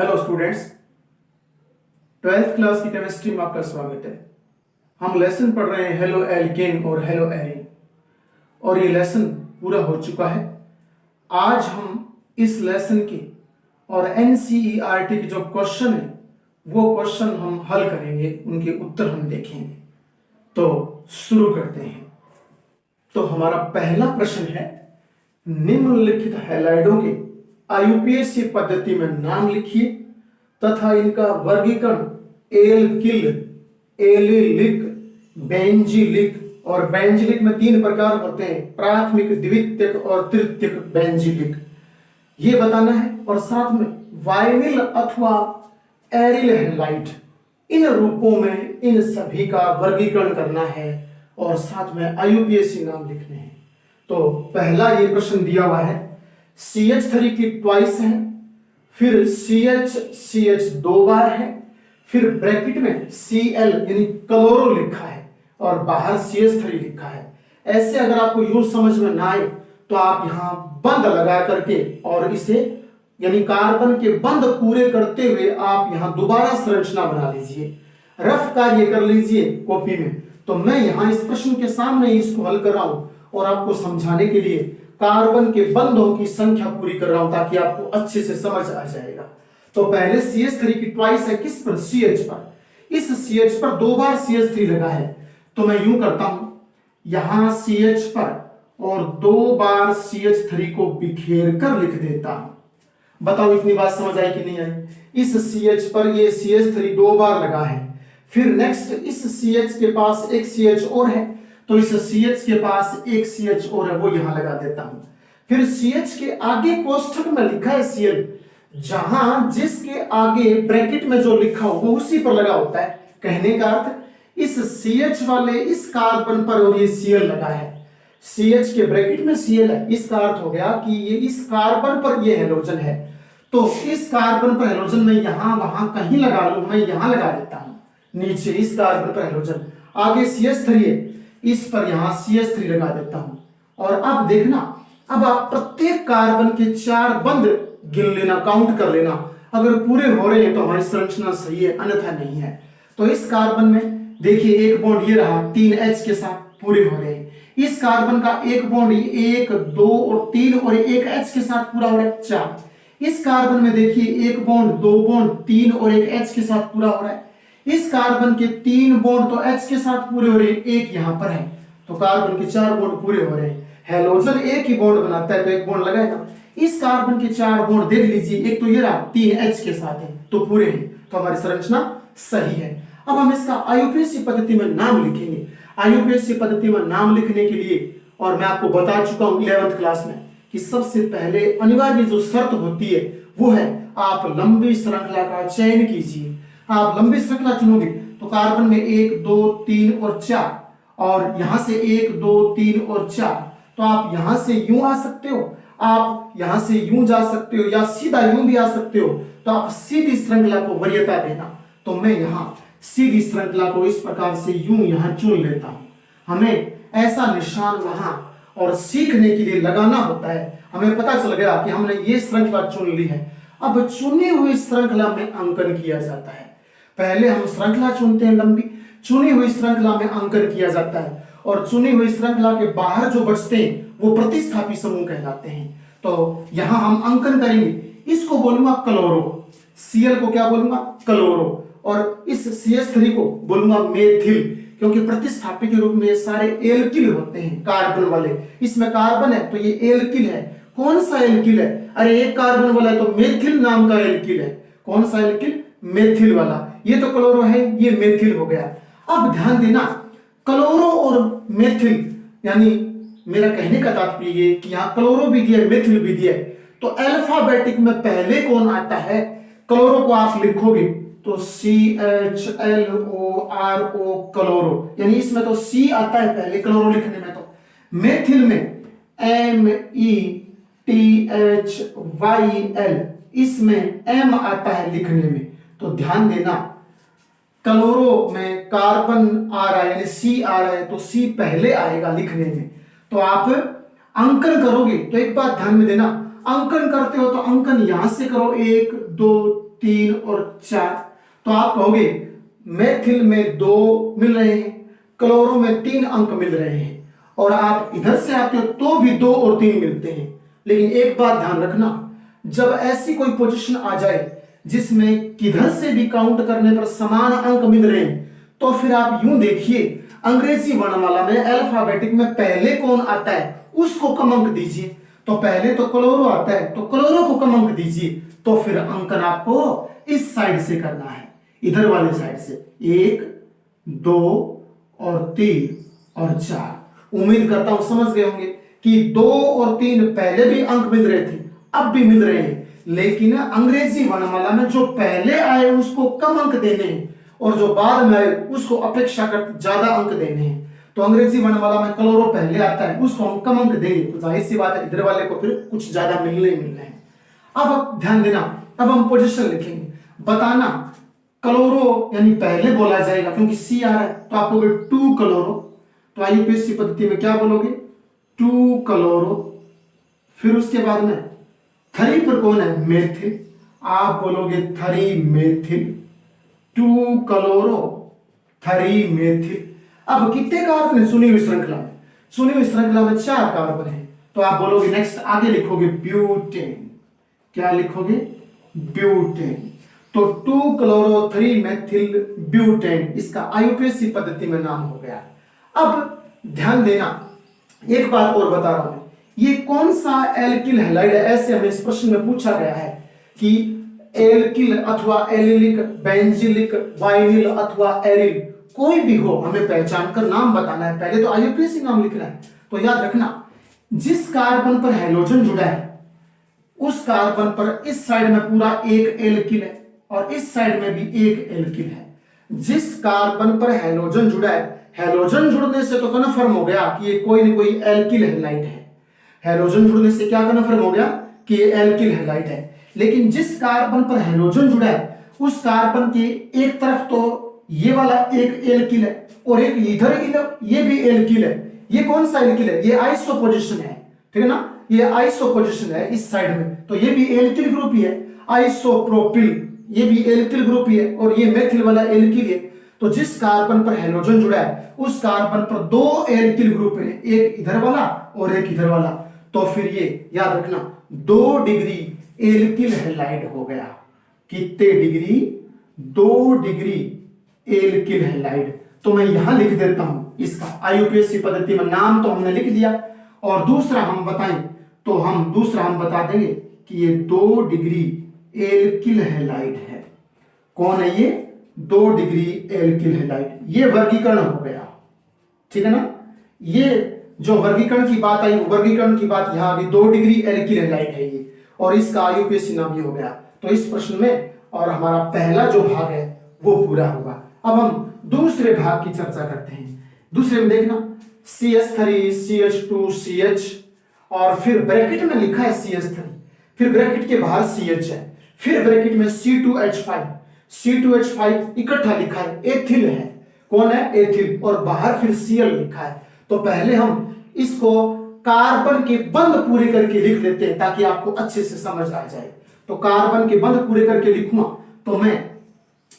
Hello students, 12th class की chemistry में आपका स्वागत है। हम लेसन पढ़ रहे हैं हेलो एल्केन और हेलो एरीन, और ये लेसन पूरा हो चुका है। आज हम इस लेसन के और एनसीईआरटी के जो क्वेश्चन है वो क्वेश्चन हम हल करेंगे, उनके उत्तर हम देखेंगे। तो शुरू करते हैं। तो हमारा पहला प्रश्न है, निम्नलिखित हैलाइडों के आईयूपीएसी पद्धति में नाम लिखिए तथा इनका वर्गीकरण एल्किल, एलिलिक, बेंजीलिक और बेंजीलिक में 3 प्रकार होते हैं, प्राथमिक, द्वितीयक और तृतीयक बेंजीलिक, ये बताना है। और साथ में वाइनिल अथवा एरिल हैलाइड, इन रूपों में इन सभी का वर्गीकरण करना है और साथ में आईयूपीएसी नाम लिखने हैं। तो पहला ये प्रश्न दिया हुआ है, CH3 की ट्वाइस है, फिर CH 2 बार है, फिर ब्रैकेट में Cl यानी क्लोरो लिखा है और बाहर CH3 लिखा है। ऐसे अगर आपको यूं समझ में ना आए तो आप यहां बंद लगा करके और इसे यानी कार्बन के बंद पूरे करते हुए आप यहां दोबारा संरचना बना लीजिए, रफ कार्य कर लीजिए कॉपी में। तो मैं यहां इस प्रश्न के सामने इसको हल कर रहा हूं और आपको समझाने के लिए कार्बन के बंधों की संख्या पूरी कर रहा हूं ताकि आपको अच्छे से समझ आ जाएगा। तो पहले CH3 की ट्वाइस है किस पर? CH पर। इस CH पर 2 बार CH3 लगा है, तो मैं यूं करता हूं, यहां CH पर और 2 बार CH3 को बिखेर कर लिख देता हूं। बताओ इतनी बात समझ आई कि नहीं आई? इस CH पर ये CH3 2 बार लगा है, फिर नेक्स्ट इस CH के पास एक CH और है, तो इस CH के पास एक CH और है, वो यहां लगा देता हूं। फिर CH के आगे कोष्ठक में लिखा है Cl, जहां जिसके आगे ब्रैकेट में जो लिखा हो वो उसी पर लगा होता है। कहने का अर्थ इस CH वाले इस कार्बन पर और ये Cl लगा है, CH के ब्रैकेट में Cl है, इसका अर्थ हो गया कि ये इस कार्बन पर ये हैलोजन है। तो इस कार्बन पर हैलोजन मैं यहां वहां कहीं लगा लूं, मैं यहां लगा देता हूं, नीचे इस कार्बन पर हैलोजन, आगे CH3 है, इस पर यहां CH3 लगा देता हूं। और अब देखना, अब आप प्रत्येक कार्बन के 4 बंद गिन लेना, काउंट कर लेना, अगर पूरे हो रहे हैं तो हमारी संरचना सही है, अन्यथा नहीं है। तो इस कार्बन में देखिए एक बॉन्ड ये रहा 3H के साथ पूरे हो रहे हैं, इस कार्बन का एक बॉन्ड 1 2 और 3 और एक H के साथ पूरा हो रहा है 4। इस कार्बन में देखिए एक बॉन्ड 2 बॉन्ड 3 और एक H के साथ पूरा हो रहा है, इस कार्बन के 3 बॉन्ड तो H के साथ पूरे हो रहे हैं, एक यहां पर है, तो कार्बन के 4 बॉन्ड पूरे हो रहे हैं। हैलोजन एक ही बॉन्ड बनाता है तो एक बॉन्ड लगाएगा। इस कार्बन के 4 बॉन्ड देख लीजिए, एक तो ये रहा 3H के साथ है तो पूरे हैं, तो हमारी संरचना सही है। अब हम इसका आईयूपीएसी पद्धति में नाम लिखेंगे। आईयूपीएसी पद्धति में नाम लिखने के लिए, और मैं आपको बता चुका हूं 11th क्लास में कि सबसे पहले अनिवार्य जो शर्त होती है वो है आप लंबी श्रृंखला का चयन कीजिए। आप लंबी श्रृंखला चुनोगे तो कार्बन में 1 2 3 और 4, और यहां से 1 2 3 और 4, तो आप यहां से यूं आ सकते हो, आप यहां से यूं जा सकते हो, या सीधा यूं भी आ सकते हो। तो आप सीधी श्रृंखला को वरीयता देना, तो मैं यहां सीधी श्रृंखला को इस प्रकार से यूं यहां चुन लेता हूं। हमें ऐसा निशान वहां और सीखने के लिए लगाना होता है, हमें पता चल गया कि हमने ये श्रृंखला चुन ली है। अब चुनी हुई श्रृंखला में अंकन किया जाता है। पहले हम श्रृंखला चुनते हैं लंबी, चुनी हुई श्रृंखला में अंकन किया जाता है, और चुनी हुई श्रृंखला के बाहर जो बचते हैं वो प्रतिस्थापी समूह कहलाते हैं। तो यहां हम अंकन करेंगे, इसको बोलूंगा क्लोरो, Cl को क्या बोलूंगा? क्लोरो, और इस CH3 को बोलूंगा मेथिल, क्योंकि प्रतिस्थापी के रूप में ये सारे एल्किल होते हैं कार्बन वाले। इसमें कार्बन है तो ये एल्किल है। कौन सा एल्किल है? अरे एक कार्बन वाला है तो मेथिल नाम का एल्किल है। कौन सा एल्किल? मेथिल वाला। ये तो क्लोरो है, ये मेथिल हो गया। अब ध्यान देना, क्लोरो और मेथिल, यानी मेरा कहने का तात्पर्य ये कि यहां क्लोरो भी दिया है, मेथिल भी दिया है, तो अल्फाबेटिक में पहले कौन आता है? क्लोरो को आप लिखोगे तो CHLORO, क्लोरो, यानी इसमें तो C आता है पहले क्लोरो लिखने में। तो मेथिल में METHYL, इसमें M आता है लिखने में। तो ध्यान देना, क्लोरो में कार्बन आ रहा है यानी C आ रहा है तो C पहले आएगा लिखने में। तो आप अंकन करोगे तो एक बात ध्यान में देना, अंकन करते हो तो अंकन यहां से करो 1 2 3 और 4। तो आप कहोगे मेथिल में 2 मिल रहे हैं, क्लोरो में 3 अंक मिल रहे हैं, और आप इधर से आते हो तो भी 2 और 3 मिलते हैं। लेकिन एक बात ध्यान रखना, जब ऐसी कोई पोजीशन आ जाए जिसमें किधर से भी काउंट करने पर समान अंक मिल रहे हैं, तो फिर आप यूं देखिए, अंग्रेजी वर्णमाला में अल्फाबेटिक में पहले कौन आता है उसको कम अंक दीजिए। तो पहले तो क्लोरो आता है तो क्लोरो को कम अंक दीजिए। तो फिर अंकन आपको इस साइड से करना है, इधर वाले साइड से, 1 2 और 3 और 4। उम्मीद करता हूं समझ गए होंगे कि 2 और 3 पहले भी अंक मिल रहे थे, अब भी मिल रहे हैं, लेकिन अंग्रेजी वर्णमाला में जो पहले आए उसको कम अंक देने हैं और जो बाद में आए उसको अपेक्षाकृत ज्यादा अंक देने हैं। तो अंग्रेजी वर्णमाला में क्लोरो पहले आता है, उसको हम कम अंक देंगे, तो जाहिर सी बात है इधर वाले को फिर कुछ ज्यादा मिलने हैं। अब ध्यान देना, अब हम पोजीशन लिखेंगे, बताना क्लोरो यानी पहले बोला जाएगा क्योंकि सी आ रहा है, तो आप बोलोगे 2 क्लोरो। तो आईयूपीएससी पद्धति में क्या बोलोगे, 2 क्लोरो। फिर उसके बाद में 3 पर कौन है, मेथिल, आप बोलोगे 3 मेथिल, 2 क्लोरो 3 मेथिल। अब कितने कार्बन है सुनी हुई श्रृंखला में, सुनी हुई श्रृंखला में 4 कार्बन है, तो आप बोलोगे नेक्स्ट आगे लिखोगे ब्यूटेन। क्या लिखोगे, ब्यूटेन। तो 2 क्लोरो 3 मेथिल ब्यूटेन, इसका आईयूपीएससी पद्धति में नाम हो गया। अब ध्यान देना, एक बात और बता रहा हूं, ये कौन सा एल्किल हैलाइड है, ऐसे हमें इस प्रश्न में पूछा गया है कि एल्किल अथवा एलिलिक, बेंजिलिक, वाइनिल अथवा एरिल, कोई भी हो हमें पहचान कर नाम बताना है। पहले तो आईयूपीएससी नाम लिखना है। तो याद रखना, जिस कार्बन पर हैलोजन जुड़ा है उस कार्बन पर इस साइड में पूरा एक एल्किल है और इस साइड में भी एक एल्किल है। जिस कार्बन पर हैलोजन जुड़ा है, हैलोजन जुड़ने से तो कन्फर्म हो गया कि ये कोई न कोई एल्किल हैलाइड है। हैलोजन जुड़ने से क्या कन्फर्म हो गया कि ये एल्किल हैलाइड है। लेकिन जिस कार्बन पर हैलोजन जुड़ा है उस कार्बन की एक तरफ तो ये वाला एक एल्किल है और एक इधर ये भी एल्किल है। ये कौन सा एल्किल है, ये आइसो पोजीशन है, ठीक है ना, ये आइसो पोजीशन है इस साइड में, तो ये भी एल्किल ग्रुप ही है। आइसोप्रोपिल, ये भी एल्किल ग्रुप ही है और ये मेथिल वाला एल्किल है। तो जिस कार्बन पर हैलोजन जुड़ा है उस कार्बन पर 2 एल्किल ग्रुप है, एक इधर वाला और एक इधर वाला। तो फिर ये याद रखना 2 डिग्री एल्किल हैलाइड हो गया। कितने डिग्री, 2 डिग्री एल्किल हैलाइड। तो मैं यहां लिख देता हूं इसका आईयूपीएससी पद्धति में नाम तो हमने लिख दिया, और दूसरा हम बताएं तो हम बता देंगे कि ये 2 डिग्री एल्किल हैलाइड है। कौन है ये, 2 डिग्री एल्किल हैलाइड। ये वर्गीकरण हो गया, ठीक है ना। ये जो वर्गीकरण की बात आई, वर्गीकरण की बात यहां अभी 2 डिग्री एल्किल हैलाइड है ये, और इसका आईयूपीएससी नाम ये हो गया। तो इस प्रश्न में और हमारा पहला जो भाग है वो पूरा होगा। अब हम दूसरे भाग की चर्चा करते हैं। दूसरे में देखना CH3 CH2 CH, और फिर ब्रैकेट में लिखा है CH3, फिर ब्रैकेट के बाहर CH है, फिर ब्रैकेट में C2H5, C2H5 इकट्ठा लिखा है, एथिल है। कौन है, एथिल, और बाहर फिर Cl लिखा है। तो पहले हम इसको कार्बन के बंद पूरे करके लिख लेते हैं ताकि आपको अच्छे से समझ आ जाए। तो कार्बन के बंद पूरे करके लिखूंगा तो मैं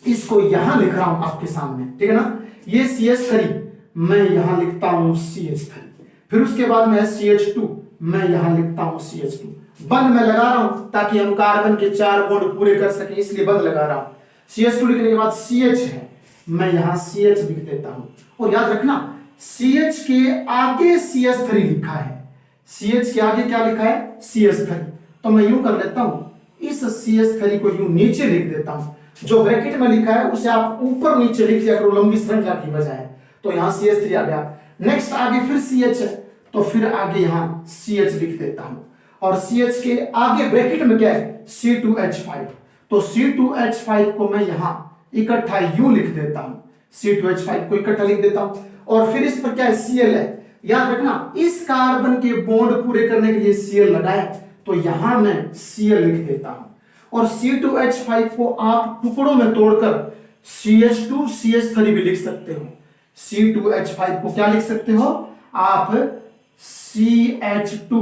इसको यहां लिख रहा हूं आपके सामने, ठीक है ना। ये CH3 मैं यहां लिखता हूं CH3, फिर उसके बाद में CH2 मैं यहां लिखता हूं CH2। बंद में लगा रहा हूं ताकि हम कार्बन के 4 बॉन्ड पूरे कर सकें, इसलिए बंद लगा रहा हूं। CH2 लिखने के बाद CH है, मैं यहां CH लिख देता हूं। और याद रखना CH के आगे CH3 लिखा है, CH के आगे क्या लिखा है, CH3। तो मैं यूं कर लेता हूं, इस CH3 को यूं नीचे लिख देता हूं। जो ब्रैकेट में लिखा है उसे आप ऊपर नीचे लिख दिया करो लंबी श्रृंखला की बजाय। तो यहां CH3 आ गया। नेक्स्ट आगे फिर CH है, तो फिर आगे यहां CH लिख देता हूं, और CH के आगे ब्रैकेट में क्या है, C2H5। तो C2H5 को मैं यहां इकट्ठा यूं लिख देता हूं, C2H5 को इकट्ठा लिख देता हूं, और फिर इस पर क्या है, Cl है। याद रखना इस कार्बन के बॉन्ड पूरे करने के लिए Cl लगा है, तो यहां मैं Cl लिख देता हूं। और C2H5 को आप टुकड़ों में तोड़कर CH2 CH3 भी लिख सकते हो। C2H5 को क्या लिख सकते हो आप, CH2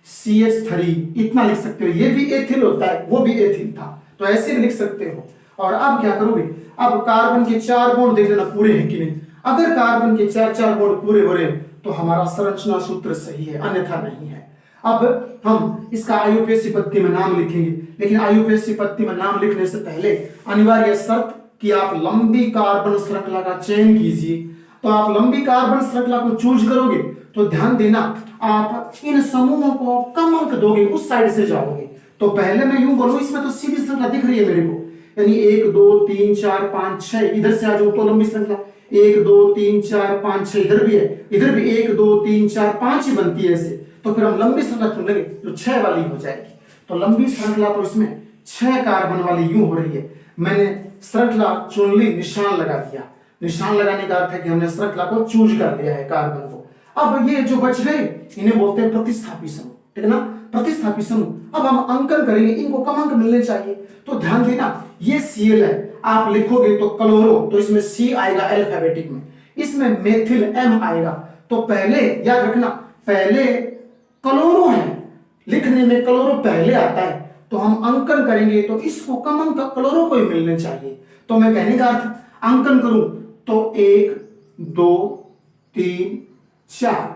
CH3 इतना लिख सकते हो। ये भी एथिल होता है, वो भी एथिल था, तो ऐसे भी लिख सकते हो। और अब क्या करोगे, अब कार्बन के 4 बॉन्ड देख लेना पूरे हैं कि नहीं। अगर कार्बन के 4 बॉन्ड पूरे हो रहे हैं तो हमारा संरचना सूत्र सही है, अन्यथा नहीं है। अब हम इसका आईयूपीएसी पत्ती में नाम लिखेंगे, लेकिन आईयूपीएसी पत्ती में नाम लिखने से पहले अनिवार्य शर्त कि आप लंबी कार्बन श्रृंखला का चयन कीजिए। तो आप लंबी कार्बन श्रृंखला को चूज करोगे तो ध्यान देना, आप इन समूहों को कम अंक दोगे, उस साइड से जाओगे। तो पहले मैं यूं बोलूं, इसमें तो सीधी श्रृंखला दिख रही है मेरे को, यानी 1 2 3 4 5 6, इधर से आ जाओ तो लंबी श्रृंखला 1 2 3 4 5 6, इधर भी है, इधर भी 1 2 3 4 5 ही बनती है ऐसे। तो फिर हम लंबी श्रृंखला चुन लेंगे जो 6 वाली हो जाएगी। तो लंबी श्रृंखला तो इसमें 6 कार्बन वाली यूं हो रही है। मैंने श्रृंखला चुन ली, निशान लगा दिया। निशान लगाने का अर्थ है कि हमने श्रृंखला को चूज कर लिया है कार्बन को। अब ये जो बच गए इन्हें बोलते हैं प्रतिस्थापी समूह, ठीक है ना, प्रतिस्थापी समूह। अब हम अंकन करेंगे, इनको कम अंक मिलने चाहिए। तो ध्यान देना, ये Cl है, आप लिखोगे तो क्लोरो, तो इसमें C आएगा अल्फाबेटिक में, इसमें मेथिल M आएगा। तो पहले याद रखना, पहले क्लोरो है, लिखने में क्लोरो पहले आता है, तो हम अंकन करेंगे तो इसको कम अंक क्लोरो को ही मिलने चाहिए। तो मैं कहने का अर्थ अंकन करूं तो 1 2 3 4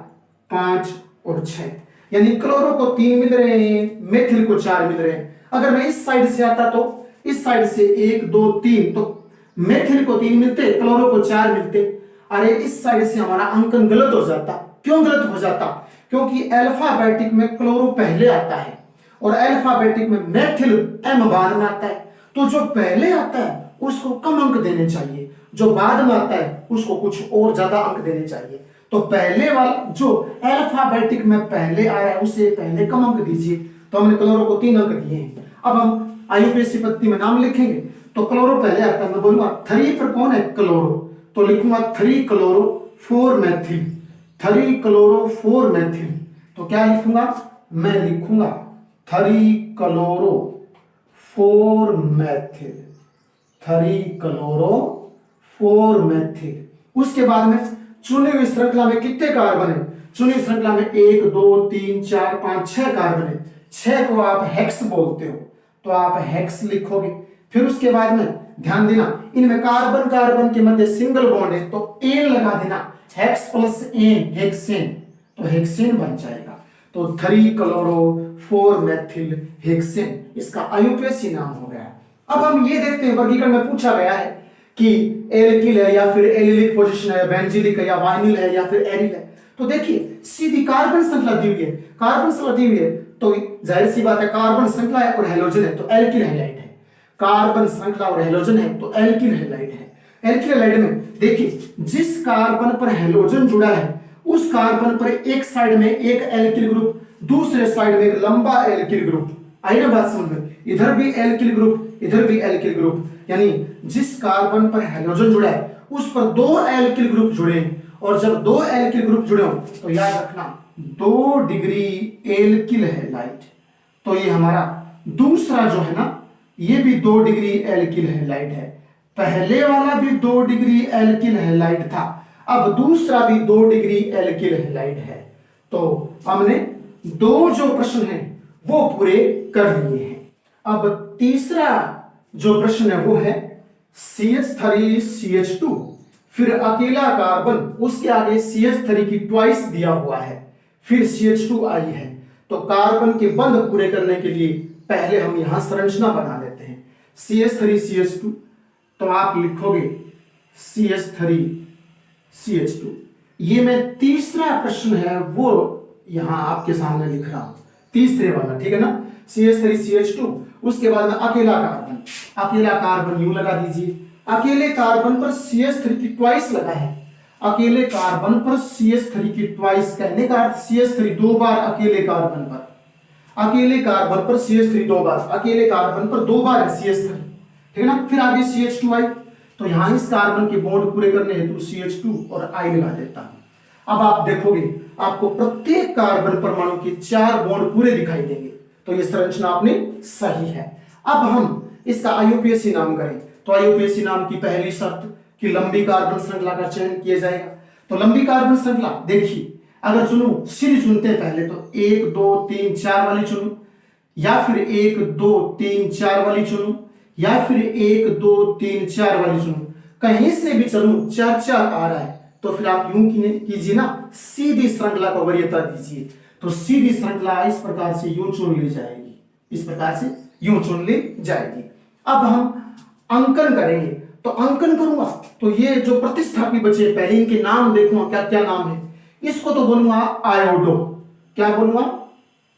5 और 6, यानी क्लोरो को 3 मिल रहे हैं, मेथिल को 4 मिल रहे हैं। अगर मैं इस साइड से आता तो इस साइड से 1 2 3, तो मेथिल को 3 मिलते, क्लोरो को 4 मिलते। अरे इस साइड से हमारा अंकन गलत हो जाता। क्यों गलत हो जाता? क्योंकि अल्फाबेटिक में क्लोरो पहले आता है और अल्फाबेटिक में मेथिल M बाद में आता है। तो जो पहले आता है उसको कम अंक देने चाहिए, जो बाद में आता है उसको कुछ और ज्यादा अंक देने चाहिए। तो पहले वाला जो अल्फाबेटिक में पहले आया है उसे पहले कम अंक दीजिए। तो हमने क्लोरो को 3 अंक दिए हैं। अब हम आईयूपीएसी पत्ती में नाम लिखेंगे तो क्लोरो पहले आता है। मैं बोलूंगा 3 पर कौन है? क्लोरो, तो लिखूंगा 3 क्लोरो 4 मेथिल, 3 क्लोरो 4 मेथिल। तो क्या लिखूंगा? मैं लिखूंगा 3 क्लोरो 4 मेथिल, 3 क्लोरो 4 मेथिल। उसके बाद में चुनी हुई श्रृंखला में कितने कार्बन है? चुनी हुई श्रृंखला में 1 2 3 4 5 6 कार्बन है। 6 को आप हेक्स बोलते हो, तो आप हेक्स लिखोगे। फिर उसके बाद में ध्यान देना, इनमें कार्बन कार्बन के मध्य सिंगल बॉन्ड है तो एन लगा देना, हेक्स प्लस एन हेक्सेन, तो हेक्सेन बन जाएगा। तो 3 क्लोरो 4 मेथिल हेक्सेन इसका आईयूपीएसी नाम हो गया। अब हम ये देखते हैं, वर्गीकरण में पूछा गया है कि एल्किल है या फिर एलिलिक पोजीशन है, बेंजीलिक है या वाइनिल है या फिर एरिल है। तो देखिए सीधी कार्बन श्रृंखला दी हुई है, कार्बन श्रृंखला दी हुई है तो जाहिर सी बात है कार्बन श्रृंखला है और हैलोजन है तो एल्किल हैलाइड है। कार्बन श्रृंखला और हैलोजन है तो एल्किल हैलाइड है। एल्किल हैलाइड में देखिए जिस कार्बन पर हैलोजन जुड़ा है उस कार्बन पर एक साइड में एक एल्किल ग्रुप, दूसरे साइड में एक लंबा एल्किल ग्रुप। आई ना बात समझ में? इधर भी एल्किल ग्रुप, इधर भी एल्किल ग्रुप, यानी जिस कार्बन पर हैलोजन जुड़ा है उस पर 2 एल्किल ग्रुप जुड़े हैं। और जब 2 एल्किल ग्रुप जुड़े हो तो याद रखना 2 डिग्री एल्किल हैलाइड। तो ये हमारा दूसरा जो है ना, ये भी 2 डिग्री एल्किल हैलाइड है। पहले वाला भी 2 डिग्री एल्किल हैलाइड था, अब दूसरा भी 2 डिग्री एल्किल हैलाइड है। तो हमने 2 जो प्रश्न है वो पूरे कर लिए हैं। अब तीसरा जो प्रश्न है वो है CH3 CH2, फिर अकेला कार्बन, उसके आगे CH3 की ट्वाइस दिया हुआ है, फिर CH2 आई है। तो कार्बन के बंध पूरे करने के लिए पहले हम यहां संरचना बना लेते हैं। CH3 CH2, तो आप लिखोगे CH3 CH2। ये मैं तीसरा प्रश्न है वो यहां आपके सामने लिख रहा हूं, तीसरे वाला, ठीक है ना। CH3 CH2, उसके बाद में अकेला कार्बन, अकेला कार्बन यूं लगा दीजिए। अकेले कार्बन पर CH3 की ट्वाइस लगा है, अकेले कार्बन पर CH3 की ट्वाइस, कहने का अर्थ CH3 2 बार अकेले कार्बन पर, अकेले कार्बन पर CH3 2 बार, अकेले कार्बन पर 2 बार है CH3, ठीक है ना। फिर आगे CH2 आई, तो यहां इस कार्बन के बॉन्ड पूरे करने हेतु CH2 और I लगा देता हूं। अब आप देखोगे आपको प्रत्येक कार्बन परमाणु के 4 बॉन्ड पूरे दिखाई देंगे, तो ये संरचना अपनी सही है। अब हम इसका आईयूपीएसी नाम करें तो आईयूपीएसी नाम की पहली शर्त कि लंबी कार्बन श्रृंखला का चयन किया जाएगा। तो लंबी कार्बन श्रृंखला देखिए, अगर चुनूं, सीधी चुनते हैं पहले तो 1 2 3 4 वाली चुनूं, या फिर 1 2 3 4 वाली चुनूं, या फिर 1 2 3 4 वाली चुनूं, कहीं से भी चलूं 4 4 आ रहा है, तो फिर आप यूं कीजिए ना, सीधी श्रृंखला को वरीयता दीजिए। तो सीधी श्रृंखला इस प्रकार से यूं चुन ली जाएगी, इस प्रकार से यूं चुन ली जाएगी। अब हम अंकन करेंगे, तो अंकन करूंगा तो ये जो प्रतिस्थापी बचे पहले इनके नाम देखूंगा क्या क्या नाम है। इसको तो बोलूंगा आयोडो, क्या बोलूंगा,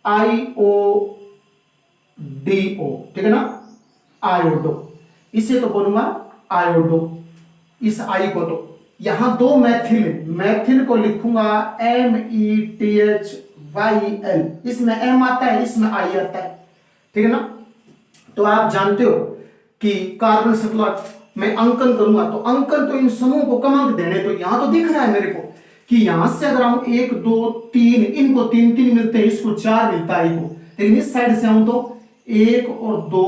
IODO, ठीक है ना, आयोडो, इसे तो बोलूंगा आयोडो। इस आई को तो यहां दो मैथिल को लिखूंगा METHYL, इसमें M आता है, इसमें I आता है, ठीक है ना। तो आप जानते हो कि कार्बन श्रृंखला में अंकन करूंगा तो अंकन तो इन समूह को क्रमांक देने, तो यहां तो दिख रहा है मेरे को कि यहां से अगर हम 1 2 3, इनको 3 3 मिलते हैं, इसको 4 मिलता है को, लेकिन इस साइड से हम तो 1 और 2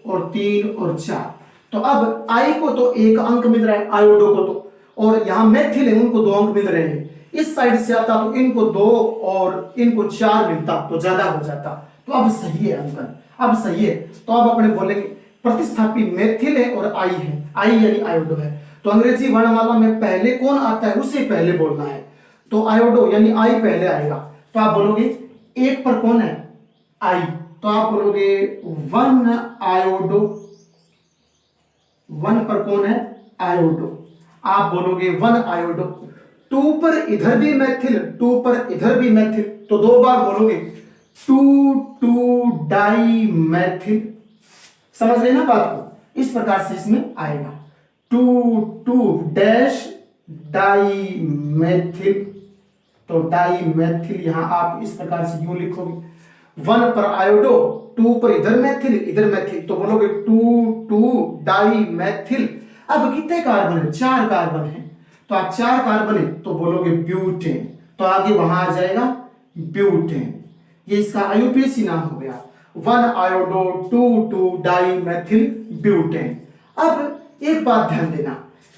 और 3 और 4, तो अब आई को तो 1 अंक मिल रहा है, आयोडो को तो, और यहां मैथिल है उनको 2 अंक मिल रहे हैं। इस साइड से आता तो इनको 2 और इनको 4 मिलता तो ज्यादा हो जाता। तो अब सही है अंकन, अब सही है। तो अब अपने बोलेंगे प्रतिस्थापी मैथिल है और आई है, आई यानी आयोडो है, तो अंग्रेजी वर्णमाला में पहले कौन आता है उसे पहले बोलना है, तो आयोडो यानी आई पहले आएगा। तो आप बोलोगे 1 पर कौन है, आई, तो आप बोलोगे 1 आयोडो, 1 पर कौन है, आयोडो, आप बोलोगे 1 आयोडो। 2 पर इधर भी मैथिल, 2 पर इधर भी मैथिल, तो 2 बार बोलोगे 2 डाई मैथिल, समझ रहे ना बात को, इस प्रकार से इसमें आएगा 2 डैश डाई मैथिल, तो डाई मैथिल यहां आप इस प्रकार से यूं लिखोगे। 1 पर आयोडो, 2 पर इधर मैथिल, तो बोलोगे 2 डाई मैथिल। अब कितने कार्बन है, 4 कार्बन है, तो आप 4 कार्बन है तो बोलोगे ब्यूटेन, तो आगे वहां आ जाएगा ब्यूटेन, ये इसका आईयूपीएसी नाम हो गया, 1 आयोडो 2 डाई मैथिल ब्यूटेन। अब एक बात ध्यान देना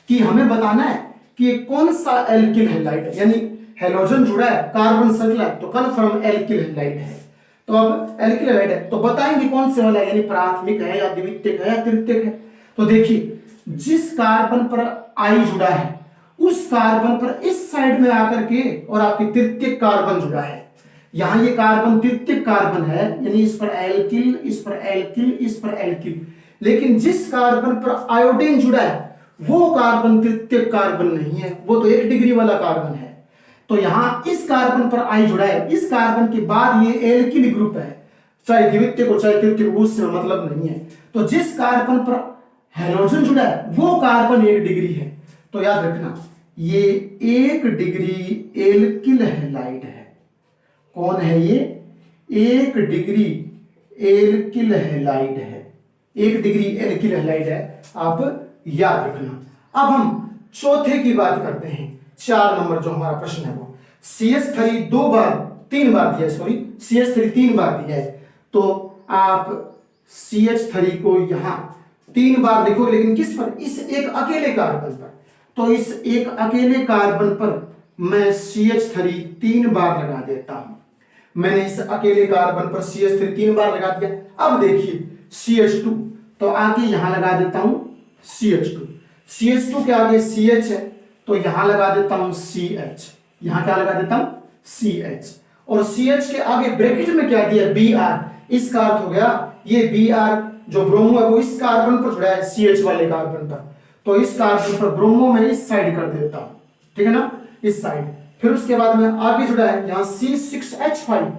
कि हमें बताना है कि कौन सा एल्किल हैलाइड है, यानी हेलोजन जुड़ा है, कार्बन श्रृंखला है, तो कन्फर्म एल्किल हैलाइड है। तो अब एल्किल हैलाइड है तो बताएंगे कौन से वाला है, यानी प्राथमिक है या द्वितीयक है या तृतीयक है। तो देखिए जिस कार्बन पर आई जुड़ा है उस कार्बन पर इस साइड में आकर के और आपकी तृतीयक कार्बन जुड़ा है, यहां ये कार्बन तृतीयक कार्बन है, यानी इस पर एल्किल, इस पर एल्किल, इस पर एल्किल, लेकिन जिस कार्बन पर आयोडीन जुड़ा है वो कार्बन तृतीयक कार्बन नहीं है, वो तो 1 डिग्री वाला कार्बन है। तो यहां इस कार्बन पर आई जुड़ा है, इस कार्बन के बाद ये एल्किल ग्रुप है, चाहे द्वितीयक हो चाहे तृतीयक, उससे मतलब नहीं है। तो जिस कार्बन पर हेलोजन जुड़ा है वो कार्बन 1 डिग्री है, तो याद रखना ये 1 डिग्री एल्किल हैलाइड है। कौन है ये, 1 डिग्री एल्किल हैलाइड है, 1 डिग्री एल्किल हैलाइड है, आप याद रखना। अब हम चौथे की बात करते हैं, 4 नंबर जो हमारा प्रश्न है वो CH3 3 बार दिया है, सॉरी CH3 3 बार दिया है, तो आप CH3 को यहां 3 बार लिखोगे, लेकिन किस पर, इस एक अकेले कार्बन पर। तो इस एक अकेले कार्बन पर मैं CH3 3 बार लगा देता हूं, मैंने इस अकेले कार्बन पर CH3 3 बार लगा दिया। अब देखिए CH2, तो आगे यहां लगा देता हूं CH2 के आगे CH है तो यहां लगा देता हूं CH, यहां क्या लगा देता हूं CH, और CH के आगे ब्रैकेट में क्या दिया Br, इसका अर्थ हो गया ये Br जो ब्रोमो है वो इस कार्बन पर जुड़ा है CH वाले कार्बन पर, तो इस कार्बन पर ब्रोमो में इस साइड कर देता हूं, ठीक है ना, इस साइड। फिर उसके बाद में आगे जुड़ा है यहां C6H5,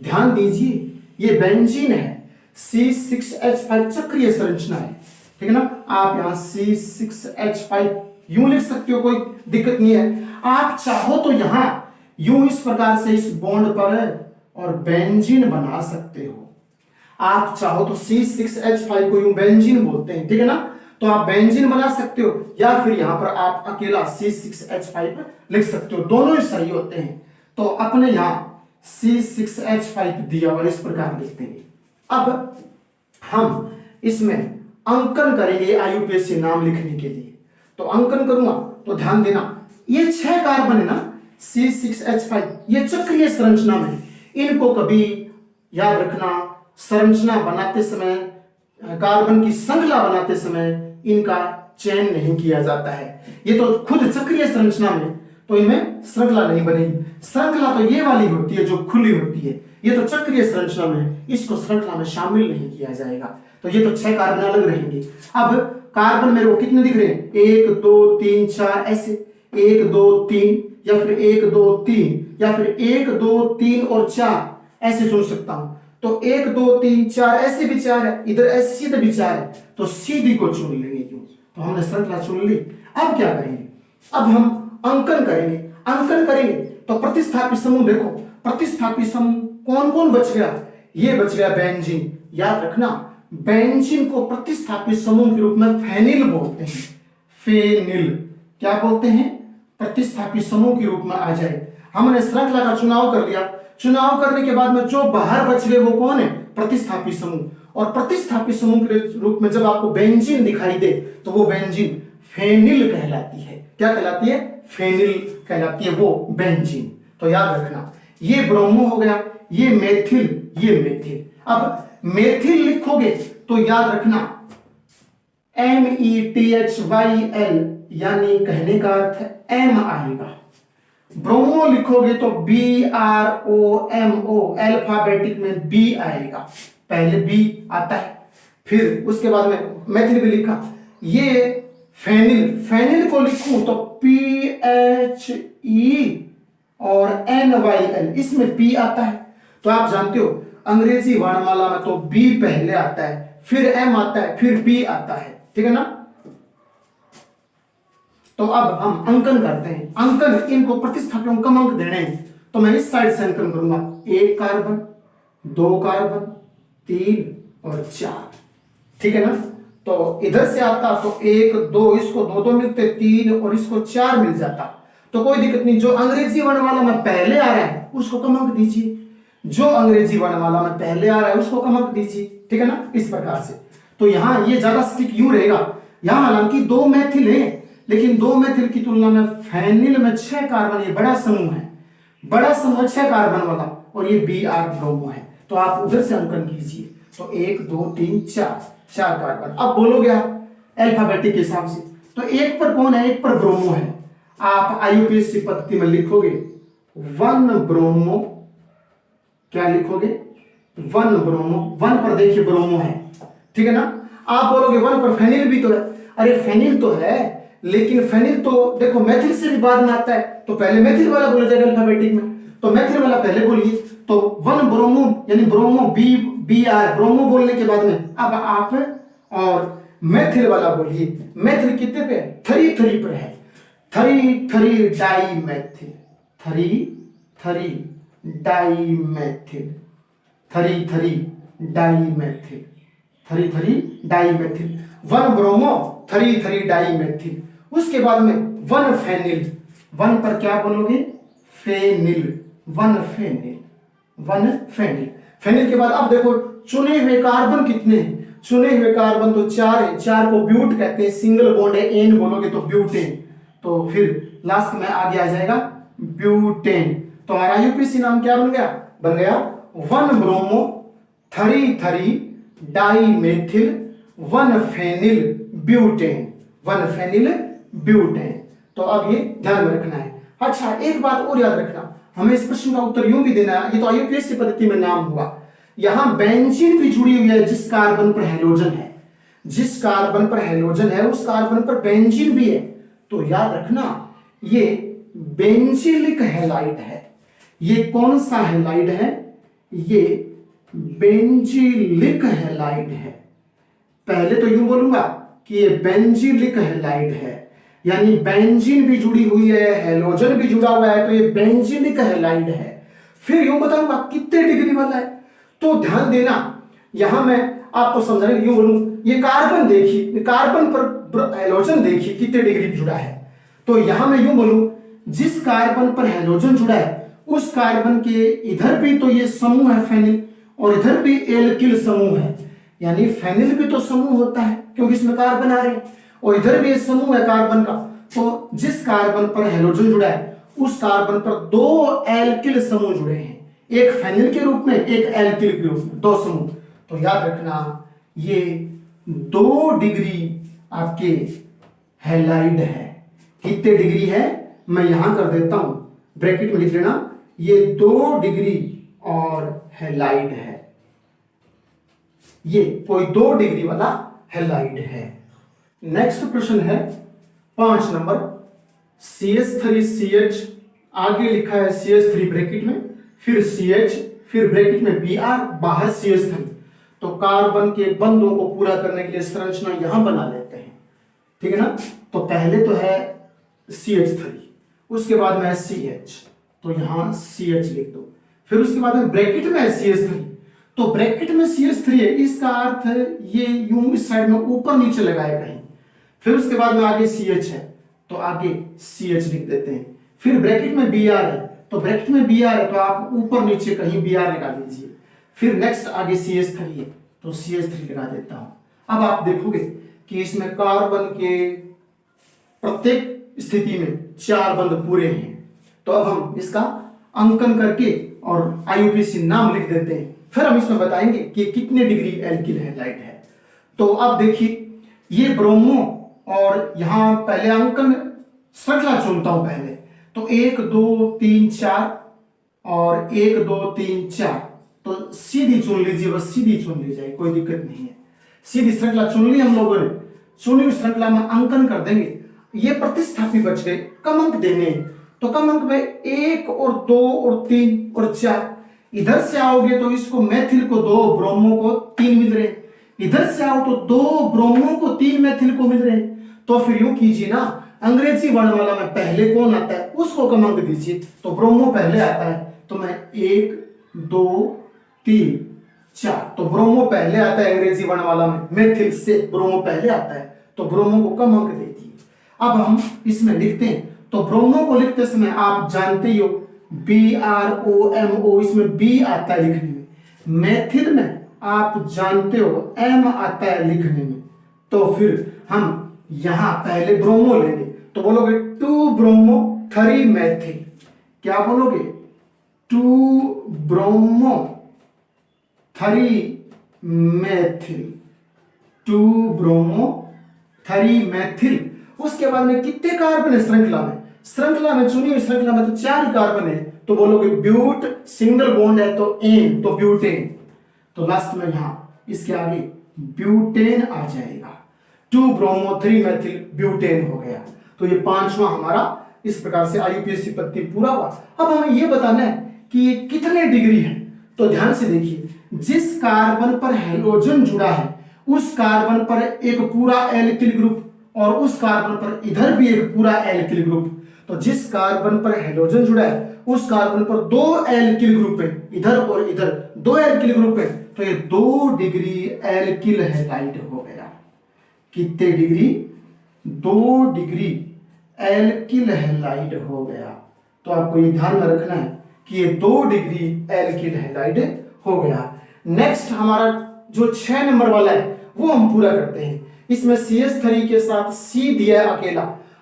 ध्यान दीजिए ये बेंजीन है, C6H5 चक्रीय संरचना है, ठीक है ना, आप यहां C6H5 यूं लिख सकते हो, कोई दिक्कत नहीं है। आप चाहो तो यहां यूं इस प्रकार से इस बॉन्ड पर और बेंजीन बना सकते हो, आप चाहो तो C6H5 को यूं बेंजीन बोलते हैं, ठीक है ना, तो आप बेंजीन बना सकते हो, या फिर यहां पर आप अकेला C6H5 लिख सकते हो, दोनों ही सही होते हैं। तो अपने यहां C6H5 दिया और इस प्रकार लिखते हैं। अब हम इसमें अंकन करेंगे आईयूपीएसी नाम लिखने के लिए, तो अंकन करूंगा तो ध्यान देना ये 6 कार्बन है ना C6H5, ये चक्रीय संरचना में, इनको कभी याद रखना संरचना बनाते समय कार्बन की श्रृंखला बनाते समय इनका चयन नहीं किया जाता है। ये तो खुद चक्रीय संरचना में तो इनमें श्रृंखला नहीं बनेगी। श्रृंखला तो ये वाली होती है जो खुली होती है, ये तो चक्रीय संरचना में, इसको श्रृंखला में शामिल नहीं किया जाएगा। तो ये तो 6 कार्बन अलग रहेंगे। अब कार्बन मेरे को कितने दिख रहे हैं? 1 2 3 4 ऐसे, 1 2 3 या फिर 1 2 3 या फिर 1 2 3 और 4 ऐसे चुन सकता हूं। तो 1 2 3 4 ऐसे भी 4 है, इधर ऐसे सीधे भी 4 है, तो सीधी को चुन लेंगे। क्यों? तो हमने श्रृंखला चुन ली। अब क्या करेंगे? अब हम अंकन करेंगे। अंकन करेंगे तो प्रतिस्थापी समूह देखो, प्रतिस्थापी समूह कौन कौन बच गया? ये बच गया बेंजीन। याद रखना, बेंजीन को प्रतिस्थापी समूह के रूप में फेनिल बोलते हैं। फेनिल क्या बोलते हैं? प्रतिस्थापी समूह के रूप में आ जाए। हमने श्रृंखला का चुनाव कर लिया। चुनाव करने के बाद में जो बाहर बच गए वो कौन है? प्रतिस्थापी समूह। और प्रतिस्थापी समूह के रूप में जब आपको बेंजीन दिखाई दे तो वो बेंजीन फेनिल कहलाती है। क्या कहलाती है? फेनिल कहलाती है वो बेंजीन। तो याद रखना, ये ब्रोमो हो गया, ये मेथिल, ये मेथिल। अब मेथिल लिखोगे तो याद रखना METHYL, यानी कहने का अर्थ M आएगा। ब्रोमो लिखोगे तो BROMO, अल्फाबेटिक में B आएगा, पहले B आता है, फिर उसके बाद में मेथिल भी लिखा। ये फेनिल, फेनिल को लिखूं तो PHE और NYL, इसमें P आता है। तो आप जानते हो अंग्रेजी वर्णमाला में तो B पहले आता है, फिर M आता है, फिर B आता है, ठीक है ना। तो अब हम अंकन करते हैं। अंकन, इनको प्रतिस्थापियों कम अंक देने हैं, तो मैं इस साइड से अंकन करूंगा। 1 कार्बन, 2 कार्बन, 3 और 4, ठीक है ना। तो इधर से आता तो 1 2, इसको 2 2 मिलते, 3 और इसको 4 मिल जाता, तो कोई दिक्कत नहीं। जो अंग्रेजी वर्णमाला में पहले आ रहा है उसको कम अंक दीजिए, जो अंग्रेजी वर्णमाला में पहले आ रहा है उसको कम अंक दीजिए, ठीक है ना, इस प्रकार से। तो यहाँ ये ज्यादा स्टिक यूं रहेगा। यहाँ हालांकि 2 मेथिल है, लेकिन 2 मेथिल की तुलना में फेनिल में 6 कार्बन, ये बड़ा समूह है, बड़ा समूह 6 कार्बन वाला, और ये Br ब्रोमो है। तो आप उधर से अंकन कीजिए। तो 1 2 3 4 कार्बन। अब बोलोगे आप अल्फाबेटिक के हिसाब से, तो 1 पर कौन है? 1 पर ब्रोमो है। आप IUPAC पद्धति में लिखोगे 1 ब्रोमो, क्या लिखोगे? 1 ब्रोमो। 1 पर देखिए ब्रोमो है, ठीक है ना। आप बोलोगे 1 पर फेनिल भी तो है। अरे फेनिल तो है, लेकिन फेनिल तो देखो मेथिल से भी बाद में आता है, तो पहले मेथिल वाला बोला जाएगा अल्फाबेटिक में, तो मेथिल वाला पहले बोलिए। तो 1 ब्रोमो यानी ब्रोमो Br, ब्रोमो बोलने के बाद में अब आप और मेथिल वाला बोलिए। मेथिल कितने पे? 3 पर है। 3 dimethyl, 3 dimethyl, 3 dimethyl, 3 dimethyl. 1 bromo, 3 dimethyl. उसके बाद में 1 फेनिल। 1 पर क्या बोलोगे? Phenyl, 1 phenyl, 1 phenyl. फेनिल के बाद अब देखो चुने हुए कार्बन कितने हैं? चुने हुए कार्बन तो 4 है। 4 को ब्यूट कहते हैं, सिंगल बॉन्ड है, एन बोलोगे तो ब्यूटेन। तो फिर लास्ट में आगे आ जाएगा ब्यूटेन। तो हमारा यूपीसी नाम क्या बन गया? बन गया 1 bromo, 3 dimethyl, 1 phenyl butane, 1 phenyl butane. तो अब ये ध्यान में रखना है। अच्छा, एक बात और याद रखना, हमें इस प्रश्न का उत्तर यूं भी देना है। ये तो IUPAC पद्धति में नाम हुआ। यहां बेंजीन भी जुड़ी हुई है, जिस कार्बन पर हेलोजन है, जिस कार्बन पर हेलोजन है उस कार्बन पर बेंजीन भी है। तो याद रखना, ये बेंजीलिक हैलाइड है। ये कौन सा हैलाइड है? ये बेंजीलिक हैलाइड है। पहले तो यूं बोलूंगा कि ये बेंजीलिक हैलाइड है, यानी बेंजीन भी जुड़ी हुई है, हेलोजन भी जुड़ा हुआ है, तो ये बेंजीलिक हैलाइड है। फिर यूं बताऊंगा कितने डिग्री वाला है। तो ध्यान देना, यहां मैं आपको समझाने यूं बोलूं, ये कार्बन देखिए, कार्बन पर हेलोजन देखिए कितने डिग्री जुड़ा है। तो यहां मैं यूं बोलूं, जिस कार्बन पर हेलोजन जुड़ा है उस कार्बन के इधर भी तो ये समूह है फेनिल, और इधर भी एल्किल समूह है, यानी फेनिल भी तो समूह होता है क्योंकि इसमें कार्बन आ रहे हैं, और इधर भी ये समूह है कार्बन का। तो जिस कार्बन पर हेलोजन जुड़ा है उस कार्बन पर 2 एल्किल समूह जुड़े हैं, एक फेनिल के रूप में, एक एल्किल के रूप में, 2 समूह। तो याद रखना, ये 2 डिग्री आपके हैलाइड है। कितने डिग्री है मैं यहां कर देता हूं, ब्रैकेट में लिख लेना, ये 2 डिग्री और हैलाइड है, ये कोई 2 डिग्री वाला हैलाइड है। नेक्स्ट प्रश्न है 5 नंबर, CH3CH आगे लिखा है CH3 ब्रैकेट में, फिर CH, फिर ब्रैकेट में Br, बाहर CH3। तो कार्बन के बंधों को पूरा करने के लिए संरचना यहां बना लेते हैं, ठीक है ना। तो पहले तो है CH3, उसके बाद में है CH, तो यहां CH लिख दो, फिर उसके बाद में ब्रैकेट में है CH3, तो ब्रैकेट में CH3 है, इसका अर्थ है ये यूं इस साइड में ऊपर नीचे लगाए कहीं, फिर उसके बाद में आगे CH है तो आगे CH लिख देते हैं, फिर ब्रैकेट में Br है तो ब्रैकेट में Br है तो आप ऊपर नीचे कहीं Br लगा दीजिए, फिर नेक्स्ट आगे CH3 है तो CH3 लगा देता हूं। अब आप देखोगे कि इसमें कार्बन के प्रत्येक स्थिति में 4 बंध पूरे हैं, तो अब हम इसका अंकन करके और IUPAC नाम लिख देते हैं, फिर हम इसमें बताएंगे कि कितने डिग्री एल्किल हैलाइड है। तो अब देखिए ये ब्रोमो, और यहां पहले अंकन श्रृंखला चुनता हूं पहले, तो 1 2 3 4 और 1 2 3 4, तो सीधी चुन लीजिए, बस सीधी चुन लीजिए, कोई दिक्कत नहीं है। सीधी श्रृंखला चुन ली हम लोगों ने, चुनी हुई श्रृंखला में अंकन कर देंगे। ये प्रतिस्थापी बच गए, कम अंक देने, तो कम अंक में 1 और 2 और 3 और 4। इधर से आओगे तो इसको मैथिल को 2, ब्रोमो को 3 मिल रहे, इधर से आओ तो 2 ब्रोमो को 3 मैथिल को मिल रहे। तो फिर यूं कीजिए ना, अंग्रेजी वर्णमाला में पहले कौन आता है उसको कम अंक दीजिए, तो ब्रोमो पहले आता है, तो मैं 1 2 3 4, तो ब्रोमो पहले आता है अंग्रेजी वर्णमाला में, मैथिल से ब्रोमो पहले आता है, तो ब्रोमो को कम अंक दे दिए। अब हम इसमें लिखते हैं, तो ब्रोमो को लिखते समय आप जानते ही हो BROMO, इसमें B आता है लिखने में, मैथिल में आप जानते हो M आता है लिखने में, तो फिर हम यहां पहले ब्रोमो लेंगे, तो बोलोगे 2 ब्रोमो 3 मैथिल, क्या बोलोगे 2 ब्रोमो 3 मैथिल, 2 ब्रोमो 3 मैथिल। उसके बाद में कितने कार्बन है श्रृंखला में, श्रृंखला में चुनी हुई श्रृंखला में तो 4 कार्बन है, तो बोलोगे ब्यूट, सिंगल बॉन्ड है तो एन, तो ब्यूटेन, तो लास्ट में यहां इसके आगे ब्यूटेन आ जाएगा, 2 ब्रोमो 3 मैथिल ब्यूटेन हो गया। तो ये 5वां हमारा इस प्रकार से IUPAC पत्ती पूरा हुआ। अब हमें ये बताना है कि ये कितने डिग्री है, तो ध्यान से देखिए, जिस कार्बन पर हैलोजन जुड़ा है उस कार्बन पर एक पूरा एल्किल ग्रुप और उस कार्बन पर इधर भी एक पूरा एल्किल ग्रुप, तो जिस कार्बन पर हैलोजन जुड़ा है उस कार्बन पर 2 एल्किल ग्रुप है, इधर और इधर 2 एल्किल ग्रुप है, तो ये 2 डिग्री एल्किल हैलाइड हो गया। कितने डिग्री, 2 डिग्री एल्किल हैलाइड हो गया। तो आपको ये ध्यान में रखना है कि ये 2 डिग्री एल्किल हैलाइड हो गया। नेक्स्ट हमारा जो 6 नंबर वाला है वो हम पूरा करते हैं। इसमें CH3 के साथ C दिया है,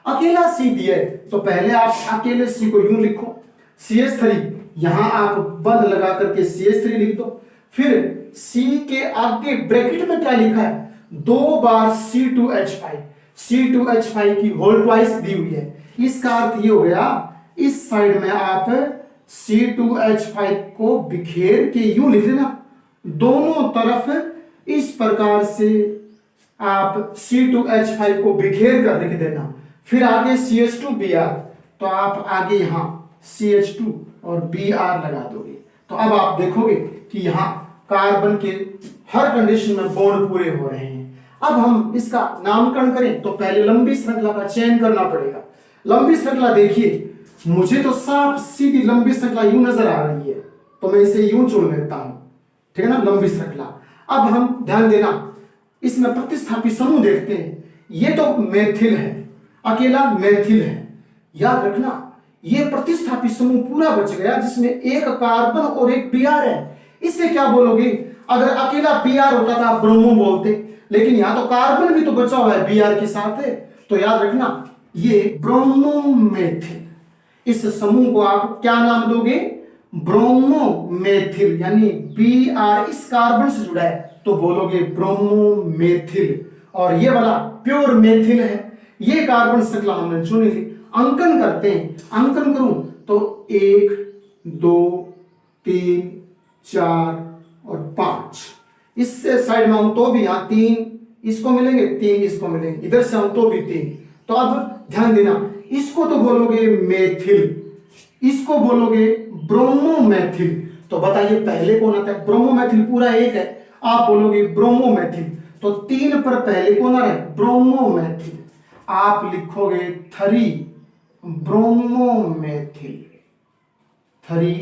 अकेला C दिया है, तो पहले आप अकेले C को यूं लिखो, CH3, यहां आप बंद लगा करके CH3 लिख दो, फिर C के आगे ब्रैकेट में क्या लिखा है, 2 बार C2H5, C2H5 की होल ट्वाइस दी हुई है, इसका अर्थ ये हो गया इस साइड में आप C2H5 को बिखेर के यूं लिख देना, दोनों तरफ इस प्रकार से आप C2H5 को बिखेर कर लिख देना, फिर आगे CH2Br, तो आप आगे यहां CH2 और Br लगा दोगे। तो अब आप देखोगे कि यहां कार्बन के हर कंडीशन में बॉन्ड पूरे हो रहे हैं। अब हम इसका नामकरण करें तो पहले लंबी श्रृंखला का चयन करना पड़ेगा। लंबी श्रृंखला देखिए, मुझे तो साफ सीधी लंबी श्रृंखला यूं नजर आ रही है, तो मैं इसे यूं चुन लेता हूं, ठीक है ना, लंबी श्रृंखला। अब हम ध्यान देना, इसमें प्रतिस्थापी समूह देखते हैं, ये तो मैथिल है, अकेला मैथिल है, याद रखना ये प्रतिस्थापी समूह पूरा बच गया जिसमें एक कार्बन और एक Br है। इससे क्या बोलोगे, अगर अकेला Br होता था आप ब्रोमो बोलते, लेकिन यहां तो कार्बन भी तो बचा हुआ है Br के साथ है, तो याद रखना ये ब्रोमोमेथिल। इस समूह को आप क्या नाम दोगे, ब्रोमोमेथिल, यानी Br इस कार्बन से जुड़ा है तो बोलोगे ब्रोमोमेथिल। और ये वाला प्योर मेथिल है। ये कार्बन श्रृंखला हमने चुनी थी। अंकन करते हैं, अंकन करूं तो 1 2 3 4 और 5। इससे साइड में आऊं तो भी यहां 3 इसको मिलेंगे, 3 इसको मिलेंगे, इधर से आऊं तो भी 3। तो अब ध्यान देना, इसको तो बोलोगे मेथिल, इसको बोलोगे ब्रोमोमेथिल। तो बताइए पहले कौन आता है? ब्रोमोमेथिल पूरा एक है, आप बोलोगे ब्रोमोमेथिल। तो 3 पर पहले कौन आ रहा है? ब्रोमोमेथिल। आप लिखोगे थरी ब्रोमोमेथिल, थरी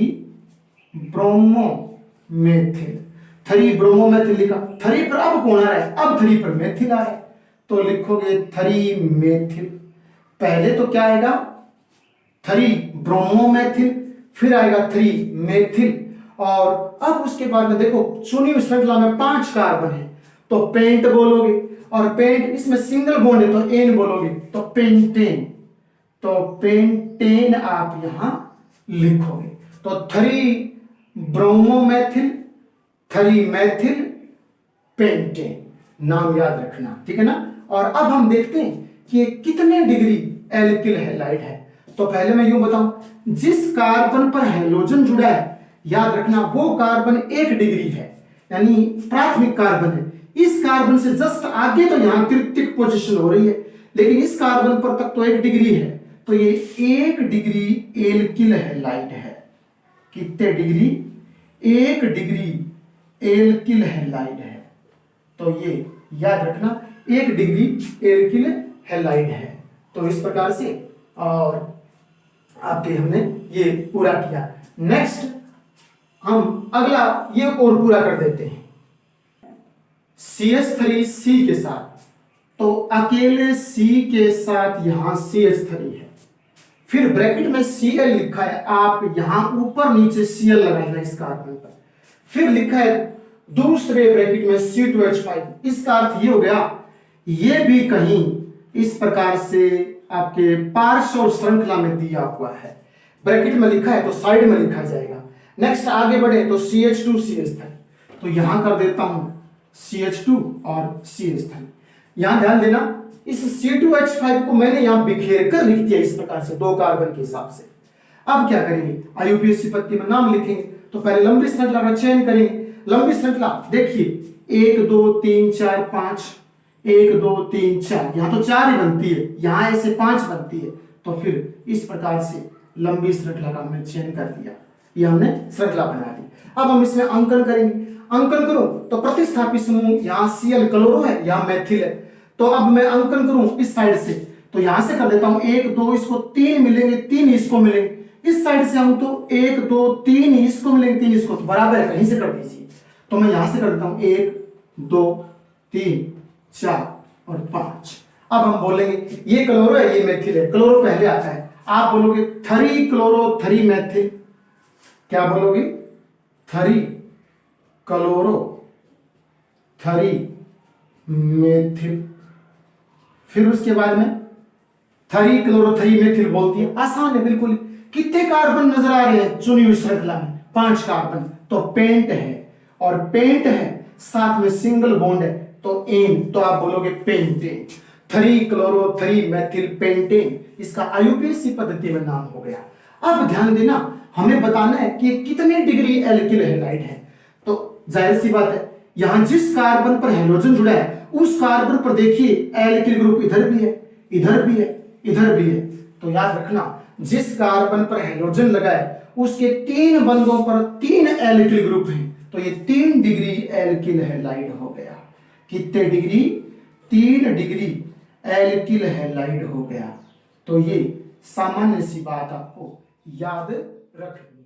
ब्रोमोमेथिल, थरी ब्रोमोमेथिल लिखा। थरी पर अब कौन आ रहा है? अब थरी पर मेथिल आ रहा है तो लिखोगे थरी मेथिल। पहले तो क्या आएगा? थरी ब्रोमोमेथिल, फिर आएगा थरी मेथिल। और अब उसके बाद में देखो चुनी हुई श्रृंखला में 5 कार्बन है तो पेंट बोलोगे, और पेंट इसमें सिंगल बॉन्ड है तो एन बोलोगे, तो पेंटेन। तो पेंटेन आप यहां लिखोगे। तो थरी ब्रोमोमेथिल, थरी मेथिल, पेंटेन, नाम याद रखना, ठीक है ना। और अब हम देखते हैं कि ये कितने डिग्री एल्किल हैलाइड है। तो पहले मैं यूं बताऊं, जिस कार्बन पर हैलोजन जुड़ा है याद रखना वो कार्बन 1 डिग्री है, यानी प्राथमिक कार्बन है। इस कार्बन से जस्ट आगे तो यहां तृतीयक पोजीशन हो रही है, लेकिन इस कार्बन पर तक तो 1 डिग्री है, तो ये 1 डिग्री एल्किल हैलाइड है। कितने डिग्री? 1 डिग्री एल्किल हैलाइड है। तो ये याद रखना 1 डिग्री एल्किल हैलाइड है। तो इस प्रकार से और आपके हमने ये पूरा किया। नेक्स्ट हम अगला ये और पूरा कर देते हैं CH3C के साथ। तो अकेले C के साथ यहां CH3 है, फिर ब्रैकेट में Cl लिखा है, आप यहां ऊपर नीचे Cl लगाएगा इस कार्बन पर। फिर लिखा है दूसरे ब्रैकेट में C2H5। इसका अर्थ ये हो गया ये भी कहीं इस प्रकार से आपके पार्श्व श्रृंखला में दिया हुआ है। ब्रैकेट में लिखा है तो साइड में लिखा जाएगा। नेक्स्ट आगे बढ़े तो CH2 CH3, तो यहां कर देता हूं CH2 और CH3। यहां ध्यान देना, इस C2H5 को मैंने यहां बिखेर कर लिख दिया इस प्रकार से 2 कार्बन के हिसाब से। अब क्या करेंगे? IUPAC पत्ती में नाम लिखेंगे। तो पहले लंबी श्रृंखला का चयन करेंगे। लंबी श्रृंखला देखिए 1 2 3 4 5, 1 2 3 4, यहां तो 4 ही बनती है, यहां ऐसे 5 बनती है। तो फिर इस प्रकार से लंबी श्रृंखला का हमने चयन कर दिया, ये हमने श्रृंखला बना दी। अब हम इसमें अंकन करेंगे। अंकन करो तो प्रतिस्थापी समूह यहां Cl क्लोरो है, यहां मेथिल है। तो अब मैं अंकन करूं इस साइड से, तो यहां से कर देता हूं 1 2, इसको 3 मिलेंगे, 3 इसको मिलेंगे। इस साइड से आऊं तो 1 2 3 इसको मिलेंगे, 3 इसको, तो बराबर है, कहीं से कर दीजिए। तो मैं यहां से कर देता हूं 1 2 3 4 और 5। अब हम बोलेंगे ये क्लोरो है, ये मेथिल है। क्लोरो पहले आता है, आप बोलोगे थरी क्लोरो थरी मेथिल। क्या बोलोगे? थरी क्लोरो थरी मेथिल। फिर उसके बाद में थरी क्लोरो थरी मेथिल बोलती है। आसान है बिल्कुल। कितने कार्बन नजर आ रहे हैं चुनी हुई श्रृंखला में? 5 कार्बन। तो पेंट है, और पेंट है साथ में सिंगल बॉन्ड है तो एन, तो आप बोलोगे पेंटेन। थरी क्लोरो थरी मेथिल पेंटेन, इसका IUPAC पद्धति में नाम हो गया। अब ध्यान देना, हमें बताना है कि कितने डिग्री एल्किल हैलाइड है। तो जाहिर सी बात है, यहां जिस कार्बन पर हैलोजन जुड़ा है उस कार्बन पर देखिए एल्किल ग्रुप इधर भी है, इधर भी है, इधर भी है। तो याद रखना, जिस कार्बन पर हैलोजन लगा है उसके 3 बंधों पर 3 एल्किल ग्रुप हैं, तो ये 3 डिग्री एल्किल हैलाइड हो गया। कितने डिग्री? 3 डिग्री एल्किल हैलाइड हो गया। तो ये सामान्य सी बात आपको याद रखनी।